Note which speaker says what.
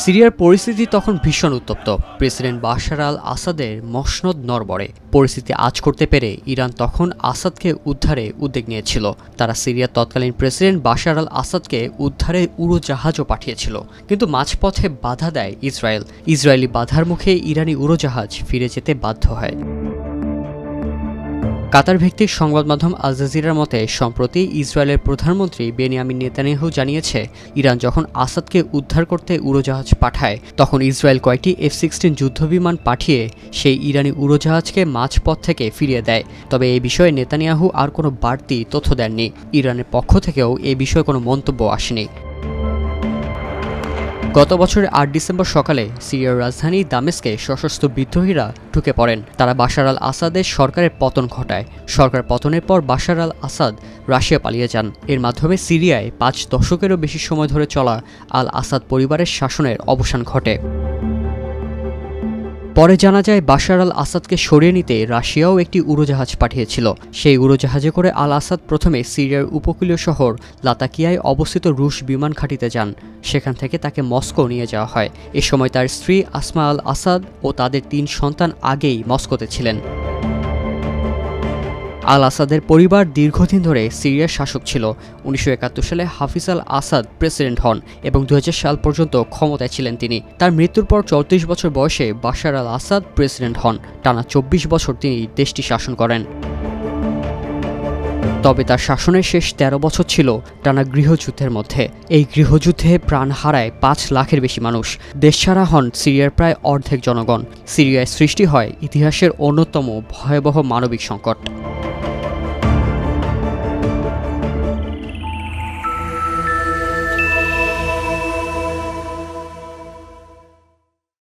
Speaker 1: সিরিয়ার পরিস্থিতি তখন ভীষণ উত্তপ্ত। প্রেসিডেন্ট বাশার আল আসাদের মসনদ নড়বড়ে। পরিস্থিতি আঁচ করতে পেরে ইরান তখন আসাদকে উদ্ধারে উদ্যোগ নিয়েছিল। তারা সিরিয়ার তৎকালীন প্রেসিডেন্ট বাশার আল আসাদকে উদ্ধারে উড়োজাহাজও পাঠিয়েছিল, কিন্তু মাঝপথে বাধা দেয় ইসরায়েল। ইসরায়েলি বাধার মুখে ইরানি উড়োজাহাজ ফিরে যেতে বাধ্য হয়। কাতার ভিত্তিক সংবাদ মাধ্যম আল জাজিরার মতে, সম্প্রতি ইসরায়েলের প্রধানমন্ত্রী বেনিয়ামিন নেতানিয়াহু জানিয়েছে, ইরান যখন আসাদকে উদ্ধার করতে উড়োজাহাজ পাঠায়, তখন ইসরায়েল কয়েকটি F-16 যুদ্ধবিমান পাঠিয়ে সেই ইরানি উড়োজাহাজকে মাঝপথ থেকে ফিরিয়ে দেয়। তবে এই বিষয়ে নেতানিয়াহু আর কোনো বাড়তি তথ্য দেননি। ইরানের পক্ষ থেকেও এ বিষয়ে কোনো মন্তব্য আসেনি। গত বছরের ৮ ডিসেম্বর সকালে সিরিয়ার রাজধানী দামেস্কে সশস্ত্র বিদ্রোহীরা ঢুকে পড়েন। তারা বাশার আল আসাদের সরকারের পতন ঘটায়। সরকার পতনের পর বাশার আল আসাদ রাশিয়া পালিয়ে যান। এর মাধ্যমে সিরিয়ায় ৫ দশকেরও বেশি সময় ধরে চলা আল আসাদ পরিবারের শাসনের অবসান ঘটে। পরে জানা যায়, বাশার আল আসাদকে সরিয়ে নিতে রাশিয়াও একটি উড়োজাহাজ পাঠিয়েছিল। সেই উড়োজাহাজে করে আল আসাদ প্রথমে সিরিয়ার উপকূলীয় শহর লাতাকিয়ায় অবস্থিত রুশ বিমান ঘাঁটিতে যান। সেখান থেকে তাকে মস্কো নিয়ে যাওয়া হয়। এ সময় তার স্ত্রী আসমা আল আসাদ ও তাদের ৩ সন্তান আগেই মস্কোতে ছিলেন। আল আসাদের পরিবার দীর্ঘদিন ধরে সিরিয়ার শাসক ছিল। ১৯৭১ সালে হাফিজ আল আসাদ প্রেসিডেন্ট হন এবং ২০০০ সাল পর্যন্ত ক্ষমতায় ছিলেন তিনি। তার মৃত্যুর পর ৩৪ বছর বয়সে বাশার আল আসাদ প্রেসিডেন্ট হন। টানা ২৪ বছর তিনি দেশটি শাসন করেন। তবে তার শাসনের শেষ ১৩ বছর ছিল টানা গৃহযুদ্ধের মধ্যে। এই গৃহযুদ্ধে প্রাণ হারায় ৫ লাখের বেশি মানুষ। দেশছাড়া হন সিরিয়ার প্রায় অর্ধেক জনগণ। সিরিয়ায় সৃষ্টি হয় ইতিহাসের অন্যতম ভয়াবহ মানবিক সংকট।